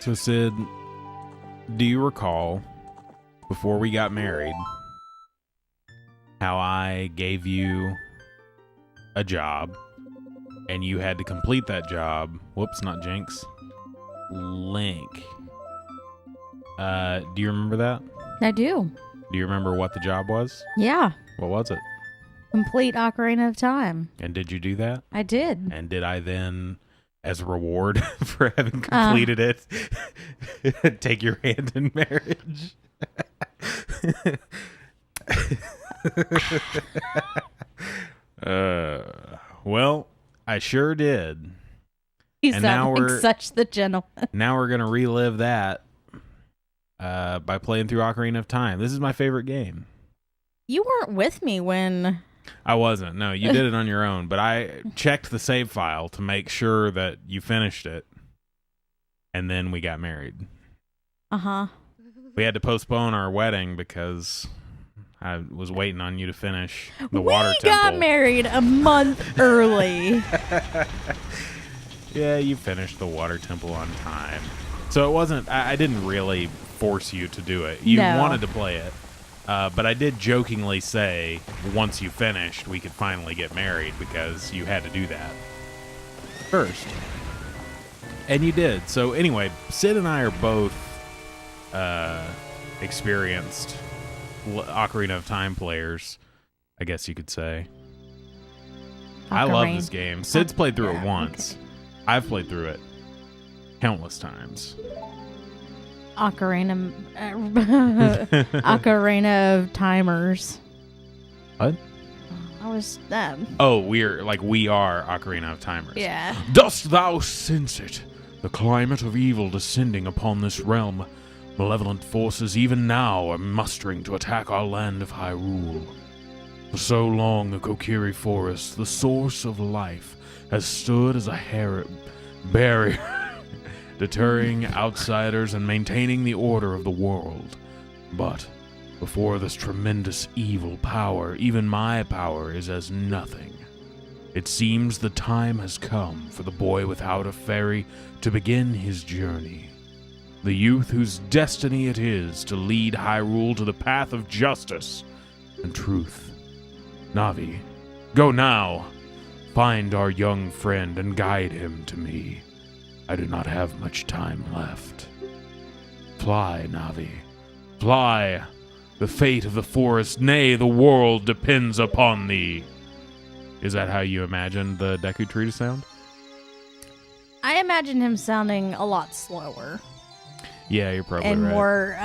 So, Sid, do you recall, before we got married, how I gave you a job, and you had to complete that job? Whoops, not Jinx. Link. Do you remember that? I do. Do you remember what the job was? Yeah. What was it? Complete Ocarina of Time. And did you do that? I did. And did I then, as a reward for having completed it, take your hand in marriage? Well, I sure did. You And sound now like we're- such the gentleman. Now we're going to relive that by playing through Ocarina of Time. This is my favorite game. You weren't with me when... I wasn't. No, you did it on your own. But I checked the save file to make sure that you finished it. And then we got married. Uh-huh. We had to postpone our wedding because I was waiting on you to finish the water temple. We got married a month early. Yeah, you finished the water temple on time. So it wasn't... I didn't really force you to do it. You wanted to play it. But I did jokingly say, once you finished, we could finally get married because you had to do that first. And you did. So anyway, Sid and I are both experienced Ocarina of Time players, I guess you could say. I love this game. Sid's played through it once. Okay. I've played through it countless times. Ocarina of Timers. What? I was Oh, we are Ocarina of Timers. Yeah. Dost thou sense it? The climate of evil descending upon this realm. Malevolent forces even now are mustering to attack our land of Hyrule. For so long the Kokiri Forest, the source of life, has stood as a barrier deterring outsiders and maintaining the order of the world. But before this tremendous evil power, even my power is as nothing. It seems the time has come for the boy without a fairy to begin his journey. The youth whose destiny it is to lead Hyrule to the path of justice and truth. Navi, go now. Find our young friend and guide him to me. I do not have much time left. Fly, Navi. Fly. The fate of the forest, nay, the world depends upon thee. Is that how you imagine the Deku Tree to sound? I imagine him sounding a lot slower. Yeah, you're probably and right. More,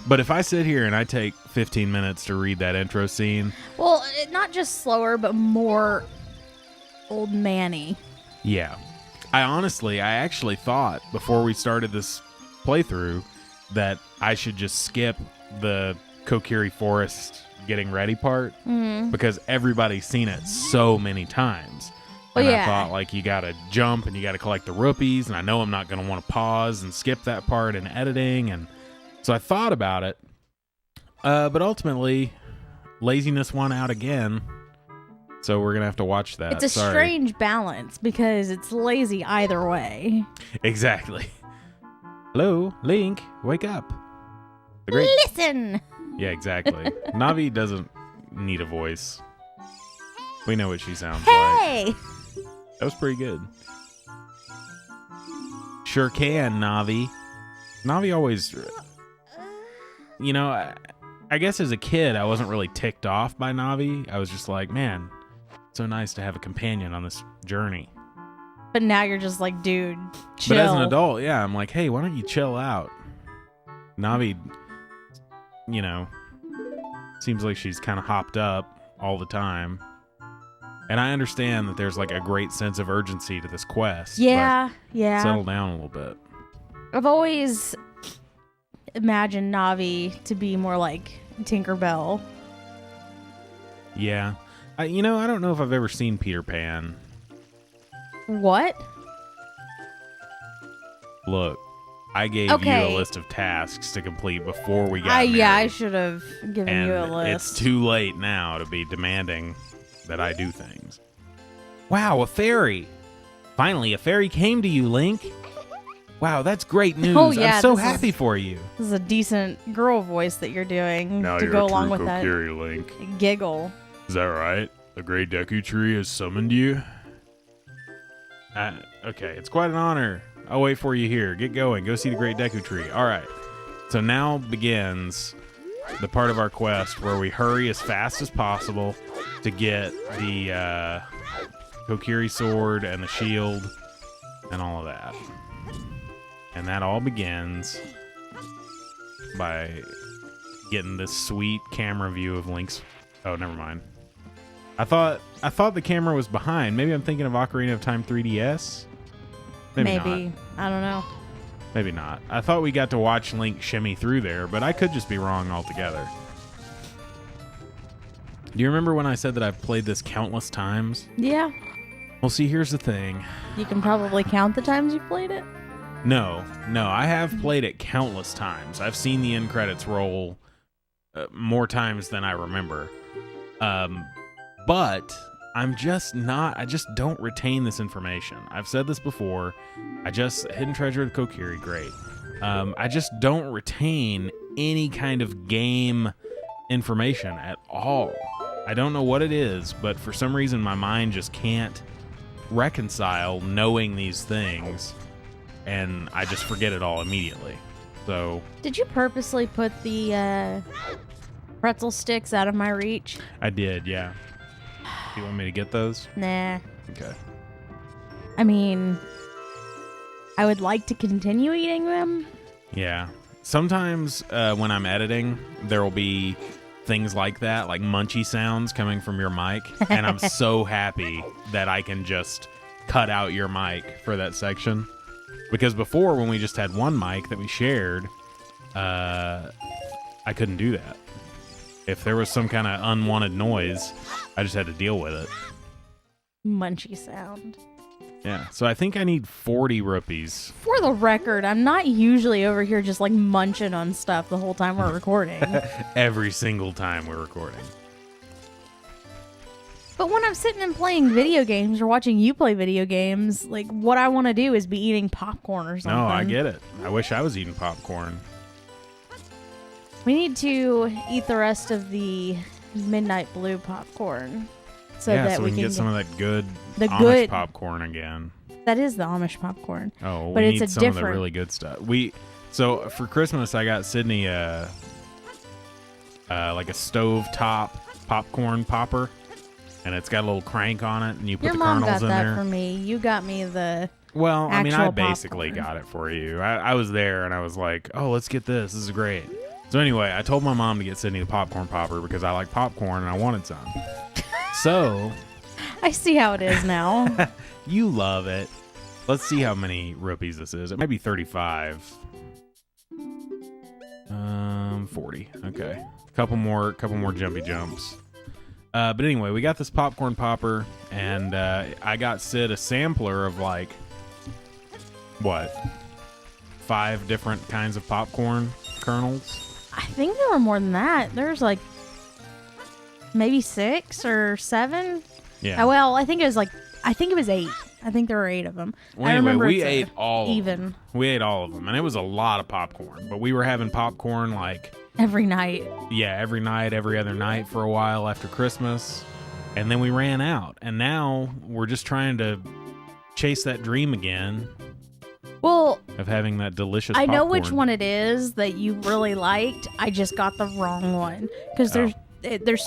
But if I sit here and I take 15 minutes to read that intro scene... Well, not just slower, but more old manny. Yeah. I actually thought before we started this playthrough that I should just skip the Kokiri Forest getting ready part because everybody's seen it so many times. And I thought, you gotta jump and you gotta collect the rupees, and I know I'm not gonna want to pause and skip that part in editing, and so I thought about it. But ultimately, laziness won out again. So we're going to have to watch that. It's a strange balance because it's lazy either way. Exactly. Hello, Link, wake up. Listen! Yeah, exactly. Navi doesn't need a voice. We know what she sounds like. That was pretty good. Sure can, Navi. Navi always... I guess as a kid, I wasn't really ticked off by Navi. I was just like, man... so nice to have a companion on this journey. But now you're just like, dude, chill. But as an adult, yeah, I'm like, hey, why don't you chill out? Navi, seems like she's kind of hopped up all the time. And I understand that there's a great sense of urgency to this quest. Yeah. Settle down a little bit. I've always imagined Navi to be more like Tinkerbell. Yeah. I don't know if I've ever seen Peter Pan. What? Look, I gave you a list of tasks to complete before we got married. Yeah, I should have given you a list. It's too late now to be demanding that I do things. Wow, a fairy! Finally, a fairy came to you, Link. Wow, that's great news. Oh, yeah, I'm so this happy for you. This is a decent girl voice that you're doing Now to you're go a along true with that Kokiri, Link. giggle. Is that right? The Great Deku Tree has summoned you? Okay, it's quite an honor. I'll wait for you here. Get going. Go see the Great Deku Tree. All right. So now begins the part of our quest where we hurry as fast as possible to get the Kokiri sword and the shield and all of that. And that all begins by getting this sweet camera view of Link's... Oh, never mind. I thought the camera was behind. Maybe I'm thinking of Ocarina of Time 3DS? Maybe not. I don't know. Maybe not. I thought we got to watch Link shimmy through there, but I could just be wrong altogether. Do you remember when I said that I've played this countless times? Yeah. Well, see, here's the thing. You can probably count the times you've played it. No, I have played it countless times. I've seen the end credits roll more times than I remember. But I just don't retain this information. I've said this before. Hidden Treasure of the Kokiri, great. I just don't retain any kind of game information at all. I don't know what it is, but for some reason my mind just can't reconcile knowing these things, and I just forget it all immediately. So, did you purposely put the pretzel sticks out of my reach? I did, yeah. Do you want me to get those? Nah. Okay. I mean, I would like to continue eating them. Yeah. Sometimes when I'm editing, there will be things like that, like munchy sounds coming from your mic, and I'm so happy that I can just cut out your mic for that section. Because before, when we just had one mic that we shared, I couldn't do that. If there was some kind of unwanted noise, I just had to deal with it. Munchy sound. Yeah, so I think I need 40 rupees. For the record, I'm not usually over here just like munching on stuff the whole time we're recording. Every single time we're recording. But when I'm sitting and playing video games or watching you play video games, like what I want to do is be eating popcorn or something. No, I get it. I wish I was eating popcorn. We need to eat the rest of the midnight blue popcorn. So that we can get some of that good Amish popcorn again. That is the Amish popcorn. Oh, but we it's need some of the really good stuff. So for Christmas, I got Sydney like a stovetop popcorn popper, and it's got a little crank on it, and you put the kernels in there. Your mom got that for me. You got me the Well, I mean, I basically popcorn. got it for you. I was there, and I was like, oh, let's get this. This is great. So anyway, I told my mom to get Sydney the popcorn popper because I like popcorn, and I wanted some. So... I see how it is now. You love it. Let's see how many rupees this is. It might be 35. 40. Okay. Couple more jumpy jumps. But anyway, we got this popcorn popper, and I got Sid a sampler of like, what? 5 different kinds of popcorn kernels? I think there were more than that. There's like maybe 6 or 7. Yeah. Well, I think it was 8. I think there were 8 of them. Well, I anyway, remember we ate all even. of them. We ate all of them, and it was a lot of popcorn. But we were having popcorn like every night. Yeah, every night, every other night for a while after Christmas, and then we ran out. And now we're just trying to chase that dream again. Well, of having that delicious I popcorn. know which one it is that you really liked. I just got the wrong one because there's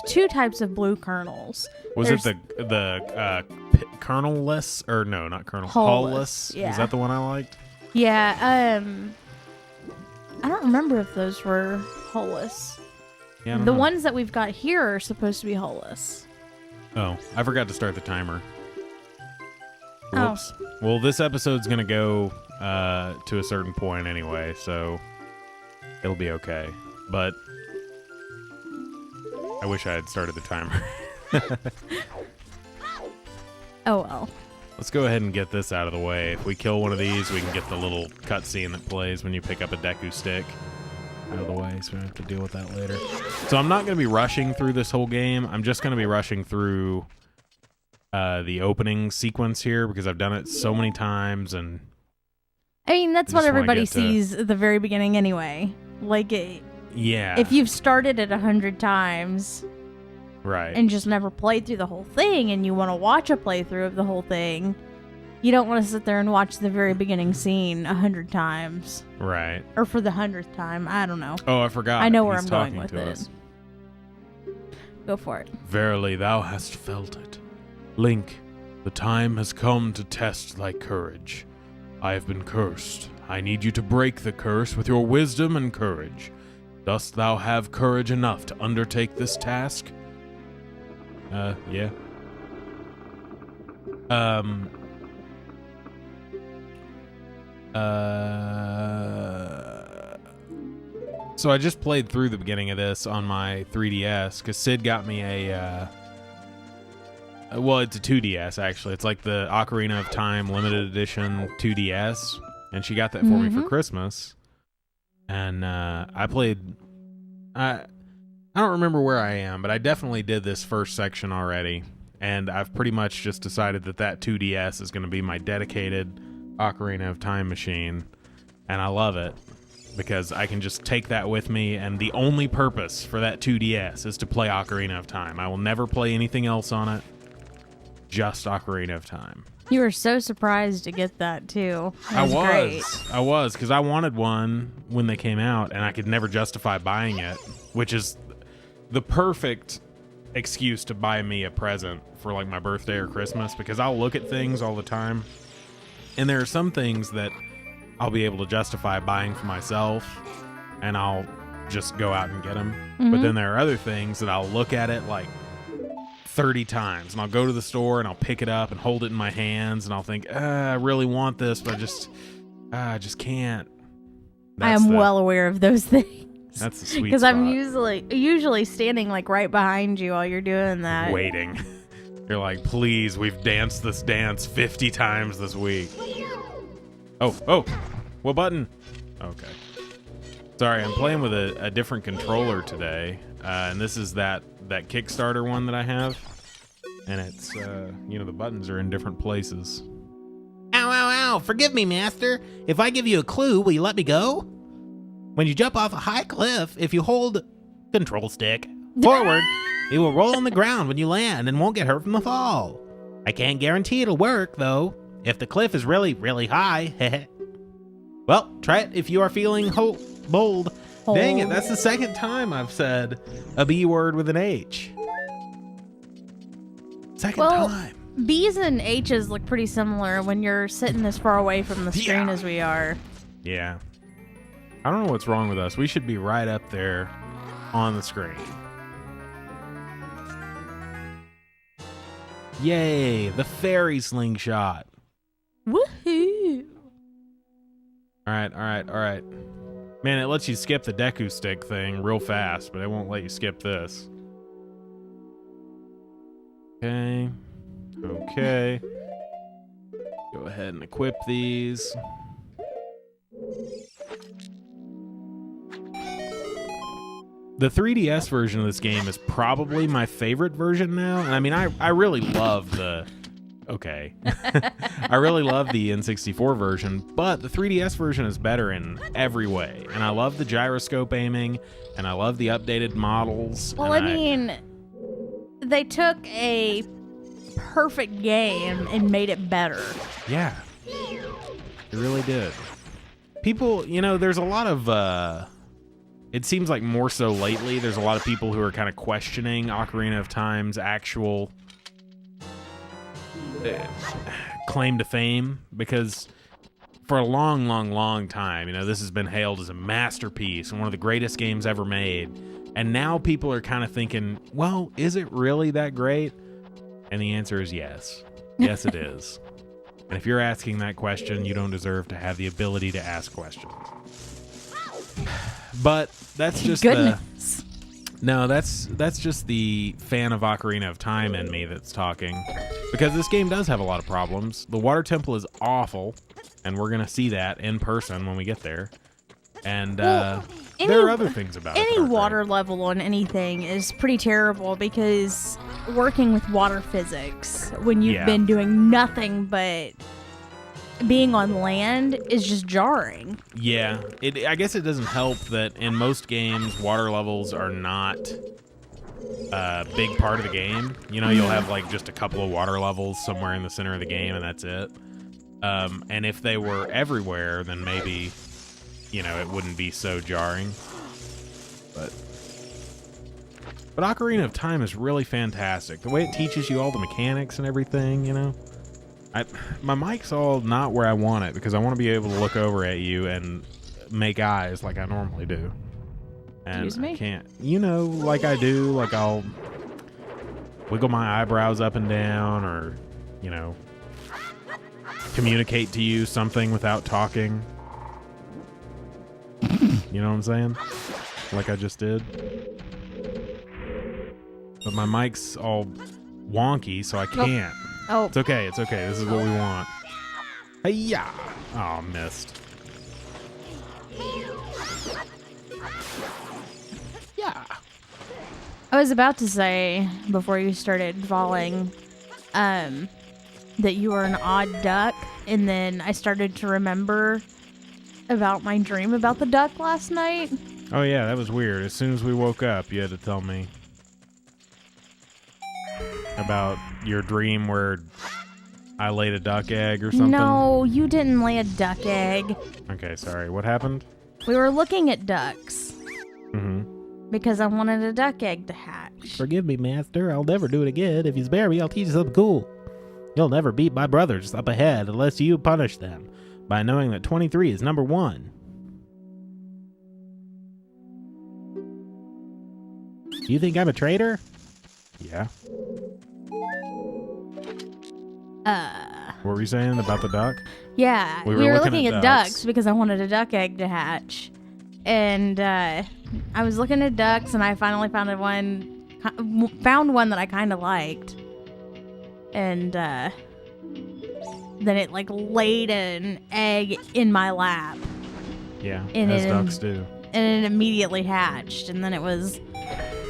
2 types of blue kernels. Was it the kernel-less, or no, not kernel, hull-less? Yeah. Is that the one I liked? Yeah. I don't remember if those were hull-less. Yeah, the ones that we've got here are supposed to be hull-less. Oh, I forgot to start the timer. Whoops. Oh. Well, this episode's gonna go to a certain point anyway, so it'll be okay. But I wish I had started the timer. Oh well. Let's go ahead and get this out of the way. If we kill one of these, we can get the little cutscene that plays when you pick up a Deku stick out of the way, so we don't have to deal with that later. So I'm not going to be rushing through this whole game. I'm just going to be rushing through the opening sequence here because I've done it so many times, and I mean, that's I what just wanna everybody get to- sees at the very beginning anyway. Like, Yeah. if you've started it 100 times right. and just never played through the whole thing and you want to watch a playthrough of the whole thing, you don't want to sit there and watch the very beginning scene 100 times. right. Or for the 100th time. I don't know. Oh, I forgot. I know where He's I'm going talking with to it. us. Go for it. Verily, thou hast felt it. Link, the time has come to test thy courage. I have been cursed. I need you to break the curse with your wisdom and courage. Dost thou have courage enough to undertake this task? Yeah. So I just played through the beginning of this on my 3DS because Sid got me well, it's a 2DS actually. It's like the Ocarina of Time limited edition 2DS, and she got that for me for Christmas. And I played. I don't remember where I am, but I definitely did this first section already, and I've pretty much just decided that 2DS is going to be my dedicated Ocarina of Time machine, and I love it because I can just take that with me, and the only purpose for that 2DS is to play Ocarina of Time. I will never play anything else on it, just Ocarina of Time. You were so surprised to get that too. I Great. was, because I wanted one when they came out, and I could never justify buying it, which is the perfect excuse to buy me a present for like my birthday or Christmas, because I'll look at things all the time, and there are some things that I'll be able to justify buying for myself, and I'll just go out and get them. But then there are other things that I'll look at it like 30 times, and I'll go to the store and I'll pick it up and hold it in my hands, and I'll think, I really want this, but I just can't. I am well aware of those things. That's the sweet because spot. I'm usually standing like right behind you while you're doing that. Waiting. You're like, please, we've danced this dance 50 times this week. Oh, what button? Okay. Sorry, I'm playing with a different controller today, and this is that Kickstarter one that I have, and it's, the buttons are in different places. Ow, ow, ow. Forgive me, master. If I give you a clue, will you let me go? When you jump off a high cliff, if you hold control stick forward, it will roll on the ground when you land and won't get hurt from the fall. I can't guarantee it'll work, though, if the cliff is really, really high. Well, try it if you are feeling bold. Dang it, that's the second time I've said a B word with an H. Second time. B's and H's look pretty similar when you're sitting this far away from the screen as we are. Yeah. I don't know what's wrong with us. We should be right up there on the screen. Yay, the fairy slingshot. Woohoo! All right. Man, it lets you skip the Deku stick thing real fast, but it won't let you skip this. Okay. Go ahead and equip these. The 3DS version of this game is probably my favorite version now. I mean, I really love the... Okay. I really love the N64 version, but the 3DS version is better in every way. And I love the gyroscope aiming, and I love the updated models. Well, I mean, they took a perfect game and made it better. Yeah. It really did. People, there's a lot of... It seems like more so lately, there's a lot of people who are kind of questioning Ocarina of Time's actual claim to fame, because for a long time, this has been hailed as a masterpiece and one of the greatest games ever made. And now people are kind of thinking, well, is it really that great? And the answer is yes. Yes, it is. And if you're asking that question, you don't deserve to have the ability to ask questions. But that's just that's just the fan of Ocarina of Time in me that's talking, because this game does have a lot of problems. The water temple is awful, and we're gonna see that in person when we get there. And there are other things about it. Any water level on anything is pretty terrible, because working with water physics when you've been doing nothing but being on land is just jarring. Yeah, I guess it doesn't help that in most games, water levels are not a big part of the game. You know, you'll have like just a couple of water levels somewhere in the center of the game, and that's it. And if they were everywhere, then maybe, you know, it wouldn't be so jarring. But Ocarina of Time is really fantastic. The way it teaches you all the mechanics and everything, you know. My mic's all not where I want it because I want to be able to look over at you and make eyes like I normally do. And Excuse me? I can't. You know, like I do, like I'll wiggle my eyebrows up and down or, you know, communicate to you something without talking. You know what I'm saying? Like I just did. But my mic's all wonky, so I can't. Oh, It's okay. It's okay. This is what we want. Hey-ya! Oh, missed. Yeah. I was about to say before you started falling, that you were an odd duck, and then I started to remember about my dream about the duck last night. Oh, yeah, that was weird. As soon as we woke up, you had to tell me about your dream where I laid a duck egg or something. No, you didn't lay a duck egg. Okay, sorry. What happened? We were looking at ducks Mm-hmm. because I wanted a duck egg to hatch. Forgive me, Master. I'll never do it again. If you spare me, I'll teach you something cool. You'll never beat my brothers up ahead unless you punish them by knowing that 23 is number 1. You think I'm a traitor? Yeah. What were you saying about the duck? Yeah, We we were were looking looking at at ducks. ducks because I wanted a duck egg to hatch. And I was looking at ducks, and I finally found one that I kind of liked. And then it like laid an egg in my lap, Yeah, And as it- ducks do. and it immediately hatched. And then it was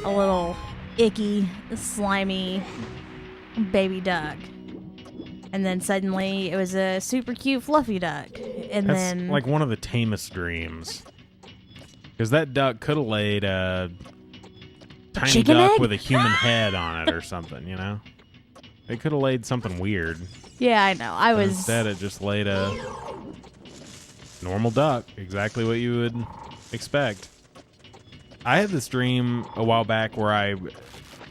a little icky, slimy baby duck. And then suddenly it was a super cute fluffy duck. And That's then like one of the tamest dreams. Because that duck could have laid a tiny chicken duck egg? with a human head on it or something, you know? It could have laid something weird. yeah, I know. I But was instead, it just laid a normal duck. Exactly what you would expect. I had this dream a while back where I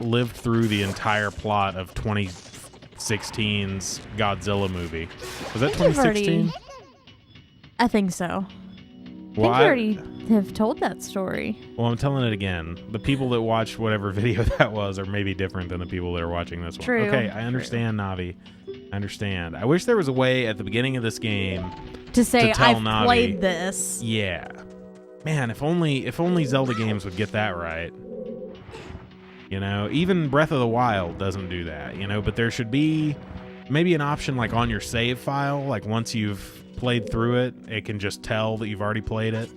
lived through the entire plot of 2016's Godzilla movie. Was that I think you've 2016? I think so. Well, I think you already have told that story. Well, I'm telling it again. The people that watched whatever video that was are maybe different than the people that are watching this one. True. Okay, I understand, Navi. I understand. I wish there was a way at the beginning of this game. To say tell I've Navi- played this. Yeah. Man, if only Zelda games would get that right. You know, even Breath of the Wild doesn't do that, you know, but there should be maybe an option like on your save file, like once you've played through it, it can just tell that you've already played it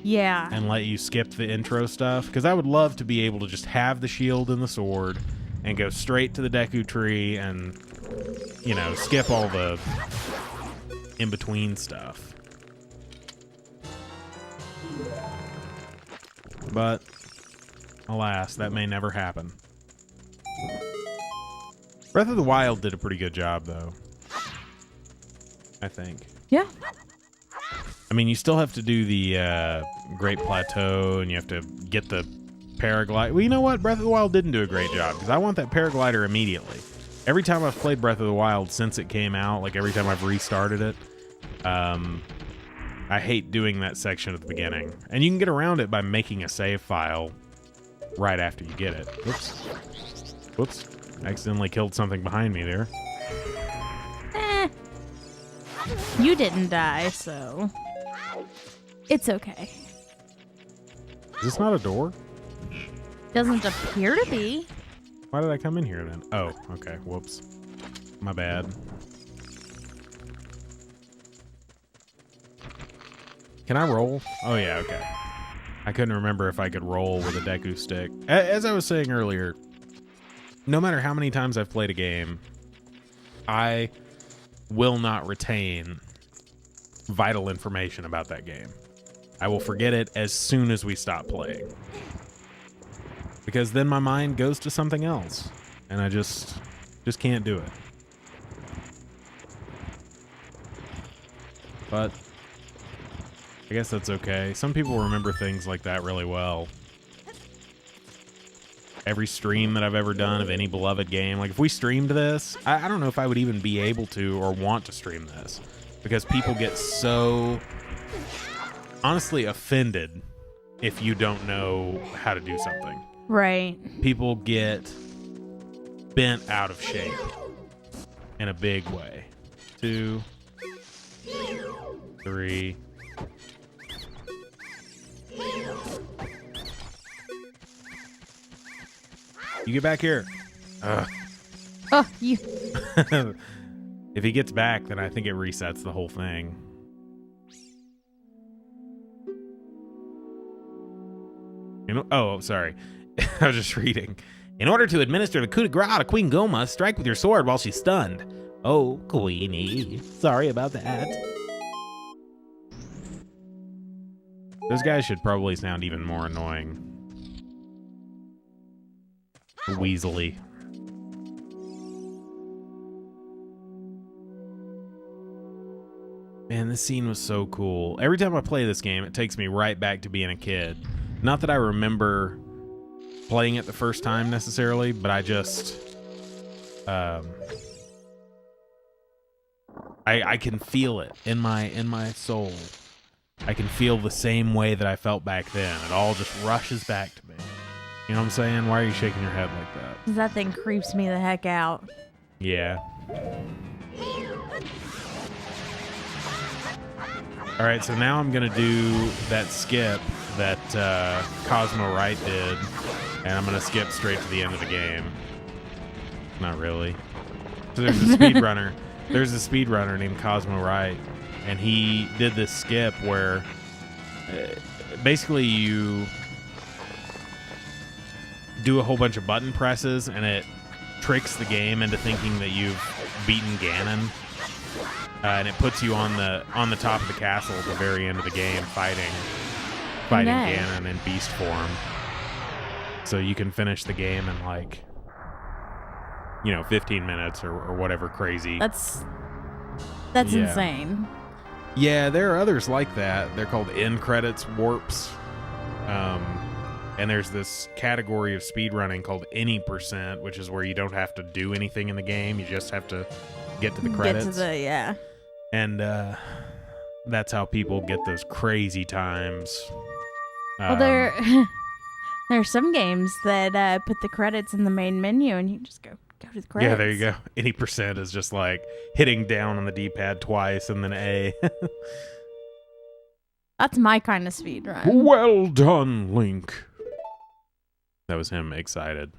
Yeah. and let you skip the intro stuff. Because I would love to be able to just have the shield and the sword and go straight to the Deku Tree and, you know, skip all the in-between stuff. But, alas, that may never happen. Breath of the Wild did a pretty good job, though. I think. Yeah. I mean, you still have to do the Great Plateau, and you have to get the paraglide. Well, you know what? Breath of the Wild didn't do a great job, because I want that paraglider immediately. Every time I've played Breath of the Wild since it came out, like every time I've restarted it, I hate doing that section at the beginning. And you can get around it by making a save file right after you get it. Whoops. Whoops. Accidentally killed something behind me there. You didn't die, so it's okay. Is this not a door? Doesn't appear to be. Why did I come in here then? Oh, okay. Whoops. My bad. Can I roll? Oh, yeah, okay. I couldn't remember if I could roll with a Deku stick. As I was saying earlier, no matter how many times I've played a game, I will not retain vital information about that game. I will forget it as soon as we stop playing. Because then my mind goes to something else. And I just can't do it. But I guess that's okay. Some people remember things like that really well. Every stream that I've ever done of any beloved game, like if we streamed this, I don't know if I would even be able to or want to stream this, because people get so honestly offended if you don't know how to do something. Right. People get bent out of shape in a big way. 2, 3. You get back here. Oh, you. If he gets back, then I think it resets the whole thing. You know? Oh, sorry. I was just reading. In order to administer the coup de grace to Queen Goma, strike with your sword while she's stunned. Oh, Queenie. Sorry about that. Those guys should probably sound even more annoying. Weaselly. Man, this scene was so cool. Every time I play this game, it takes me right back to being a kid. Not that I remember playing it the first time necessarily, but I just I can feel it in my soul. I can feel the same way that I felt back then. It all just rushes back to me. You know what I'm saying? Why are you shaking your head like that? That thing creeps me the heck out. Yeah. All right, so now I'm going to do that skip that Cosmo Wright did, and I'm going to skip straight to the end of the game. Not really. So there's a speedrunner. There's a speedrunner named Cosmo Wright, and he did this skip where basically you do a whole bunch of button presses, and it tricks the game into thinking that you've beaten Ganon, and it puts you on the top of the castle at the very end of the game fighting Nice. Ganon in beast form. So you can finish the game in like 15 minutes or whatever crazy. That's Yeah. insane. Yeah, there are others like that. They're called end credits warps. And there's this category of speedrunning called any percent, which is where you don't have to do anything in the game. You just have to get to the credits. Get to the, yeah. And that's how people get those crazy times. Well, there are some games that put the credits in the main menu, and you just go to the credits. Yeah, there you go. Any percent is just like hitting down on the D-pad twice and then A. That's my kind of speed run. Well done, Link. That was him excited.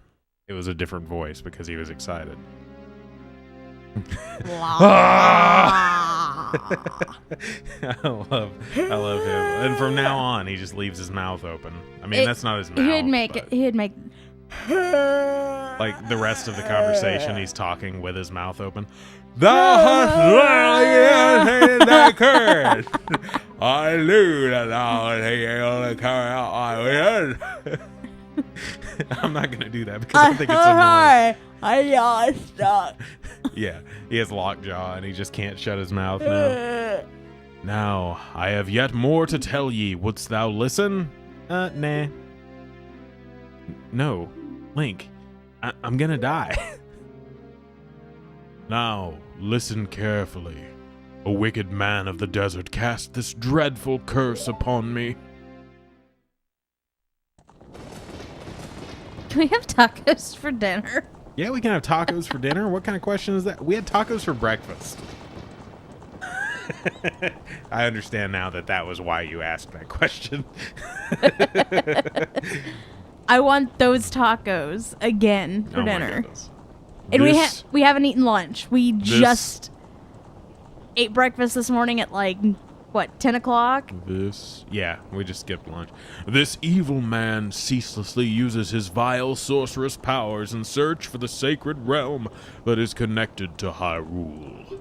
It was a different voice because he was excited. I love him. And from now on, he just leaves his mouth open. I mean, that's not his mouth. He'd make like the rest of the conversation, he's talking with his mouth open. Thou hast hated that curse. I knew that thou would be able to carry out my will. I'm not gonna do that because I think it's annoying. I stuck. Yeah, he has lockjaw and he just can't shut his mouth now. Now, I have yet more to tell ye. Wouldst thou listen? Nah. No, Link, I'm gonna die. Now, listen carefully. A wicked man of the desert cast this dreadful curse upon me. Can we have tacos for dinner? Yeah, we can have tacos for dinner. What kind of question is that? We had tacos for breakfast. I understand now that was why you asked that question. I want those tacos again for dinner. And This- we haven't eaten lunch. We just ate breakfast this morning at 10 o'clock? Yeah, we just skipped lunch. This evil man ceaselessly uses his vile sorcerous powers in search for the sacred realm that is connected to Hyrule.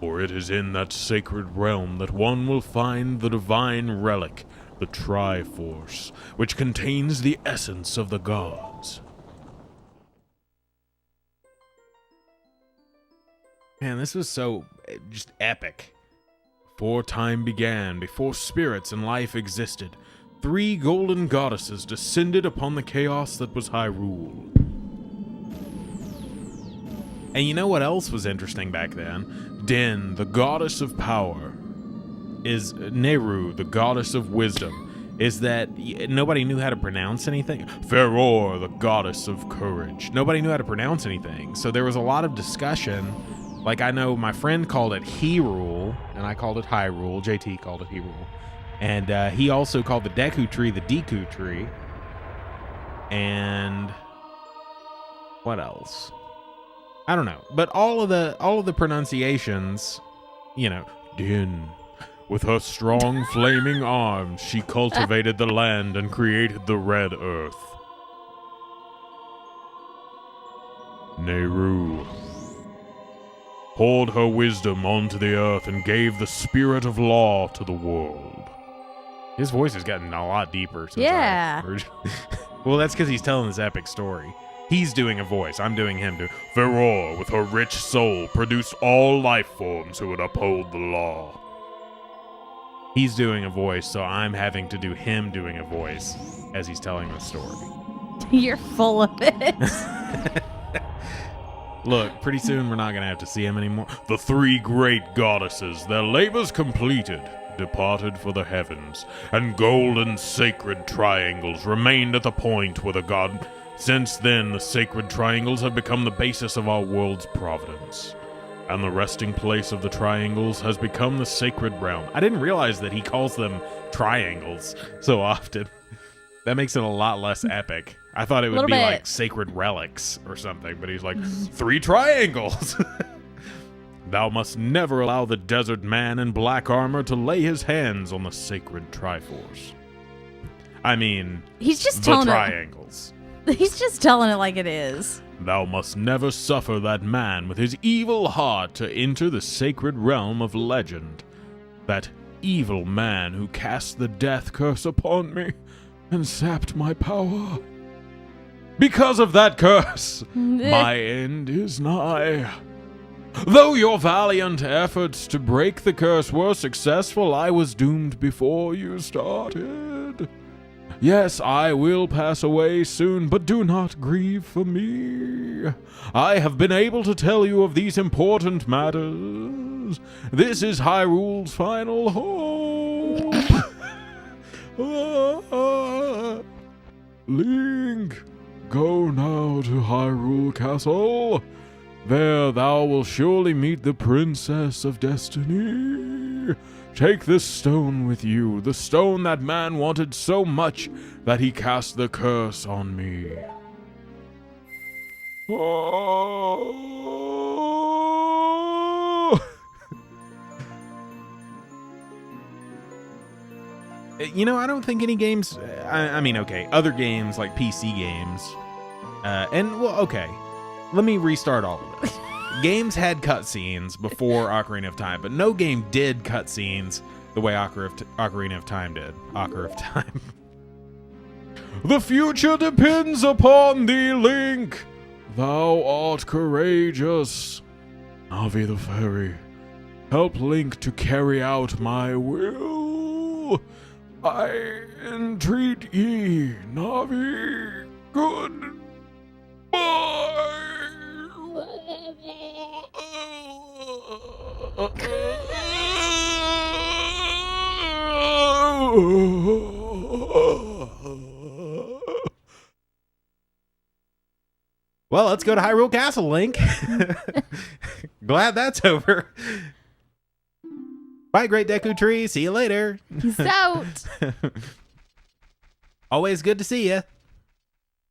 For it is in that sacred realm that one will find the divine relic, the Triforce, which contains the essence of the gods. Man, this was so just epic. Before time began, before spirits and life existed, 3 golden goddesses descended upon the chaos that was Hyrule. And you know what else was interesting back then? Din, the goddess of power, Is Nehru, the goddess of wisdom, is that nobody knew how to pronounce anything. Feror, the goddess of courage. Nobody knew how to pronounce anything. So there was a lot of discussion. Like, I know my friend called it Hyrule, and I called it Hyrule. JT called it Hyrule. And he also called the Deku Tree the Deku Tree. And what else? I don't know. But all of the pronunciations, you know. Din, with her strong flaming arms, she cultivated the land and created the red earth. Nehru poured her wisdom onto the earth and gave the spirit of law to the world. His voice has gotten a lot deeper since Yeah. I heard. Well, that's because he's telling this epic story. He's doing a voice. I'm doing him too. Feror, with her rich soul, produced all life forms who would uphold the law. He's doing a voice, so I'm having to do him doing a voice as he's telling the story. You're full of it. Look, pretty soon we're not going to have to see him anymore. The 3 great goddesses, their labors completed, departed for the heavens, and golden sacred triangles remained at the point where the god... Since then, the sacred triangles have become the basis of our world's providence, and the resting place of the triangles has become the sacred realm. I didn't realize that he calls them triangles so often. That makes it a lot less epic. I thought it would Little be bit. like sacred relics or something, but he's like, 3 triangles! Thou must never allow the desert man in black armor to lay his hands on the sacred Triforce. I mean, He's just the telling triangles. He's just telling it like it is. Thou must never suffer that man with his evil heart to enter the sacred realm of legend. That evil man who cast the death curse upon me and sapped my power. Because of that curse, my end is nigh. Though your valiant efforts to break the curse were successful, I was doomed before you started. Yes, I will pass away soon, but do not grieve for me. I have been able to tell you of these important matters. This is Hyrule's final hope. Link, go now to Hyrule Castle. There thou will surely meet the Princess of Destiny. Take this stone with you, the stone that man wanted so much that he cast the curse on me. Oh. You know, I don't think any games... I mean, okay, other games like PC games... okay, let me restart all of this. Games had cutscenes before Ocarina of Time, but no game did cutscenes the way Ocarina of Time did. Ocarina of Time. The future depends upon thee, Link. Thou art courageous. Navi the fairy, help Link to carry out my will. I entreat ye, Navi. Goodbye. Well, let's go to Hyrule Castle, Link. Glad that's over. Bye, Great Deku Tree. See you later. Peace out. Always good to see you.